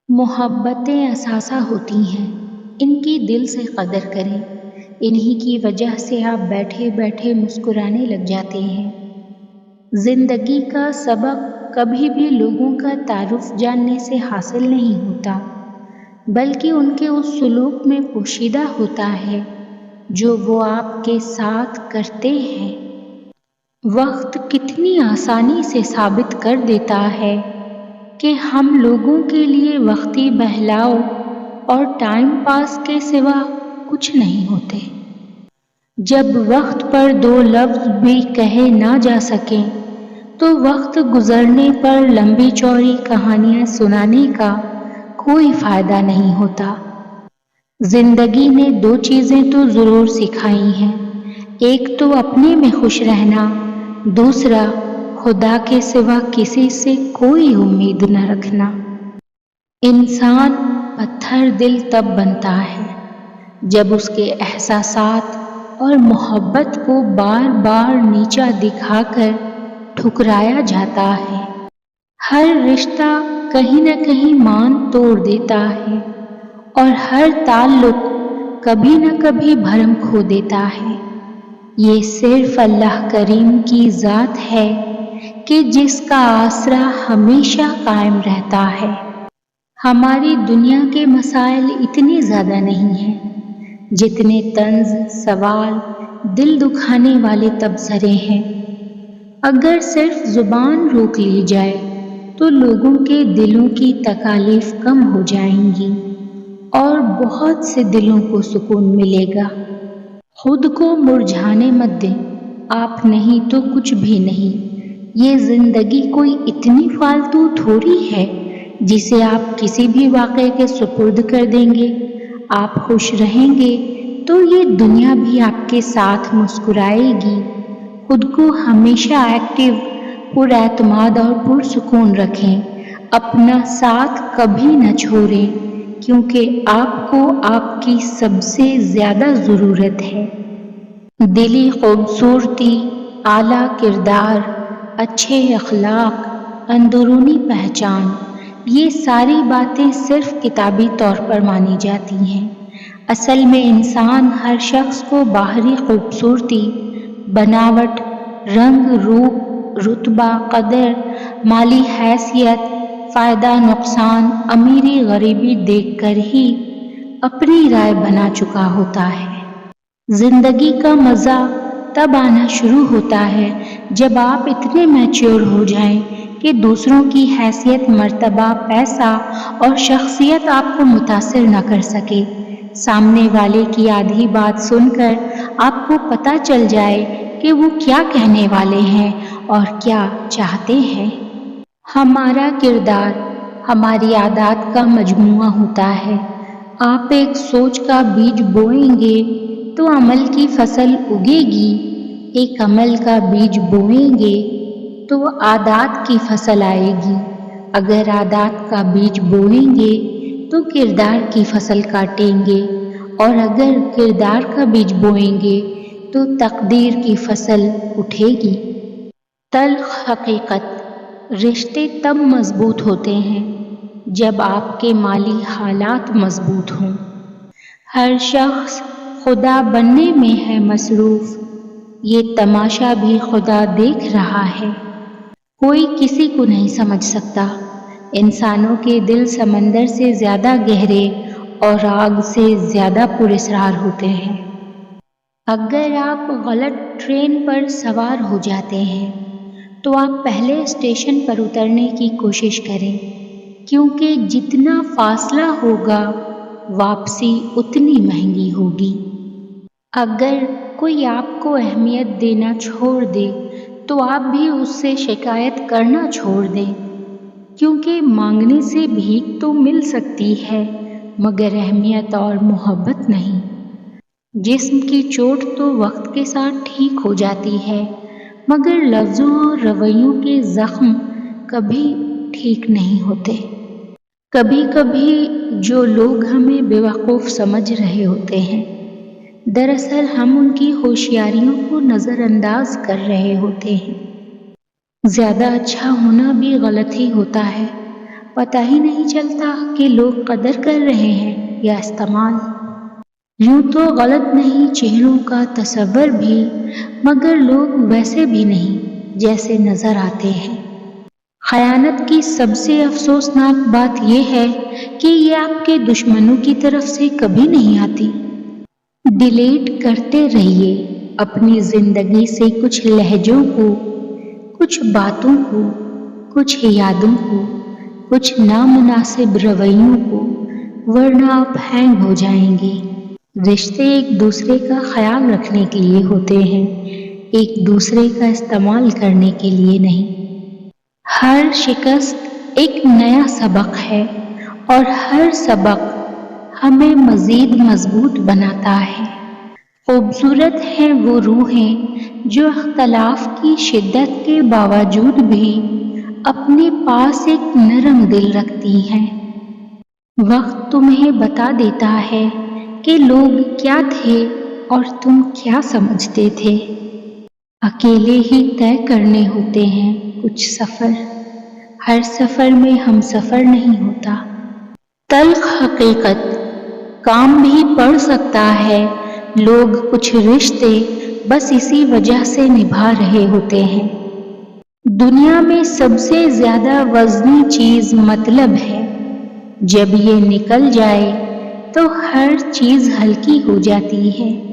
محبتیں اثاثہ ہوتی ہیں، ان کی دل سے قدر کریں، انہی کی وجہ سے آپ بیٹھے بیٹھے مسکرانے لگ جاتے ہیں۔ زندگی کا سبق کبھی بھی لوگوں کا تعارف جاننے سے حاصل نہیں ہوتا، بلکہ ان کے اس سلوک میں پوشیدہ ہوتا ہے جو وہ آپ کے ساتھ کرتے ہیں۔ وقت کتنی آسانی سے ثابت کر دیتا ہے کہ ہم لوگوں کے لیے وقتی بہلاؤ اور ٹائم پاس کے سوا کچھ نہیں ہوتے۔ جب وقت پر دو لفظ بھی کہے نہ جا سکیں تو وقت گزرنے پر لمبی چوڑی کہانیاں سنانے کا کوئی فائدہ نہیں ہوتا۔ زندگی نے دو چیزیں تو ضرور سکھائی ہیں، ایک تو اپنے میں خوش رہنا، دوسرا خدا کے سوا کسی سے کوئی امید نہ رکھنا۔ انسان پتھر دل تب بنتا ہے جب اس کے احساسات اور محبت کو بار بار نیچا دکھا کر ٹھکرایا جاتا ہے۔ ہر رشتہ کہیں نہ کہیں مان توڑ دیتا ہے اور ہر تعلق کبھی نہ کبھی بھرم کھو دیتا ہے۔ یہ صرف اللہ کریم کی ذات ہے کہ جس کا آسرا ہمیشہ قائم رہتا ہے۔ ہماری دنیا کے مسائل اتنے زیادہ نہیں ہیں جتنے طنز، سوال، دل دکھانے والے تبصرے ہیں۔ اگر صرف زبان روک لی جائے تو لوگوں کے دلوں کی تکالیف کم ہو جائیں گی اور بہت سے دلوں کو سکون ملے گا۔ خود کو مرجھانے مت دیں، آپ نہیں تو کچھ بھی نہیں۔ یہ زندگی کوئی اتنی فالتو تھوڑی ہے جسے آپ کسی بھی واقعے کے سپرد کر دیں گے۔ آپ خوش رہیں گے تو یہ دنیا بھی آپ کے ساتھ مسکرائے گی۔ خود کو ہمیشہ ایکٹیو، پر اعتماد اور پرسکون رکھیں، اپنا ساتھ کبھی نہ چھوڑیں، کیونکہ آپ کو آپ کی سب سے زیادہ ضرورت ہے۔ دلی خوبصورتی، اعلیٰ کردار، اچھے اخلاق، اندرونی پہچان، یہ ساری باتیں صرف کتابی طور پر مانی جاتی ہیں۔ اصل میں انسان ہر شخص کو باہری خوبصورتی، بناوٹ، رنگ روپ، رتبہ، قدر، مالی حیثیت، فائدہ نقصان، امیری غریبی دیکھ کر ہی اپنی رائے بنا چکا ہوتا ہے۔ زندگی کا مزہ تب آنا شروع ہوتا ہے جب آپ اتنے میچور ہو جائیں کہ دوسروں کی حیثیت، مرتبہ، پیسہ اور شخصیت آپ کو متاثر نہ کر سکے۔ سامنے والے کی آدھی بات سن کر آپ کو پتہ چل جائے کہ وہ کیا کہنے والے ہیں اور کیا چاہتے ہیں۔ ہمارا کردار ہماری عادات کا مجموعہ ہوتا ہے۔ آپ ایک سوچ کا بیج بوئیں گے تو عمل کی فصل اگے گی، ایک عمل کا بیج بوئیں گے تو عادات کی فصل آئے گی، اگر عادات کا بیج بوئیں گے تو کردار کی فصل کاٹیں گے، اور اگر کردار کا بیج بوئیں گے تو تقدیر کی فصل اٹھے گی۔ تلخ حقیقت: رشتے تب مضبوط ہوتے ہیں جب آپ کے مالی حالات مضبوط ہوں۔ ہر شخص خدا بننے میں ہے مصروف، یہ تماشا بھی خدا دیکھ رہا ہے۔ کوئی کسی کو نہیں سمجھ سکتا۔ انسانوں کے دل سمندر سے زیادہ گہرے اور آگ سے زیادہ پراسرار ہوتے ہیں۔ اگر آپ غلط ٹرین پر سوار ہو جاتے ہیں تو آپ پہلے اسٹیشن پر اترنے کی کوشش کریں، کیونکہ جتنا فاصلہ ہوگا واپسی اتنی مہنگی ہوگی۔ اگر کوئی آپ کو اہمیت دینا چھوڑ دے تو آپ بھی اس سے شکایت کرنا چھوڑ دیں، کیونکہ مانگنے سے بھیک تو مل سکتی ہے مگر اہمیت اور محبت نہیں۔ جسم کی چوٹ تو وقت کے ساتھ ٹھیک ہو جاتی ہے مگر لفظوں اور رویوں کے زخم کبھی ٹھیک نہیں ہوتے۔ کبھی کبھی جو لوگ ہمیں بیوقوف سمجھ رہے ہوتے ہیں، دراصل ہم ان کی ہوشیاریوں کو نظر انداز کر رہے ہوتے ہیں۔ زیادہ اچھا ہونا بھی غلط ہی ہوتا ہے، پتہ ہی نہیں چلتا کہ لوگ قدر کر رہے ہیں یا استعمال۔ یوں تو غلط نہیں چہروں کا تصور بھی، مگر لوگ ویسے بھی نہیں جیسے نظر آتے ہیں۔ خیانت کی سب سے افسوسناک بات یہ ہے کہ یہ آپ کے دشمنوں کی طرف سے کبھی نہیں آتی۔ ڈیلیٹ کرتے رہیے اپنی زندگی سے کچھ لہجوں کو، کچھ باتوں کو، کچھ یادوں کو، کچھ نامناسب رویوں کو، ورنہ آپ ہینگ ہو جائیں گے۔ رشتے ایک دوسرے کا خیال رکھنے کے لیے ہوتے ہیں، ایک دوسرے کا استعمال کرنے کے لیے نہیں۔ ہر شکست ایک نیا سبق ہے، اور ہر سبق ہمیں مزید مضبوط بناتا ہے۔ خوبصورت ہیں وہ روحیں جو اختلاف کی شدت کے باوجود بھی اپنے پاس ایک نرم دل رکھتی ہیں۔ وقت تمہیں بتا دیتا ہے کہ لوگ کیا تھے اور تم کیا سمجھتے تھے۔ اکیلے ہی طے کرنے ہوتے ہیں کچھ سفر، ہر سفر میں ہم سفر نہیں ہوتا۔ تلخ حقیقت، کام بھی پڑ سکتا ہے، لوگ کچھ رشتے بس اسی وجہ سے نبھا رہے ہوتے ہیں۔ دنیا میں سب سے زیادہ وزنی چیز مطلب ہے، جب یہ نکل جائے تو ہر چیز ہلکی ہو جاتی ہے۔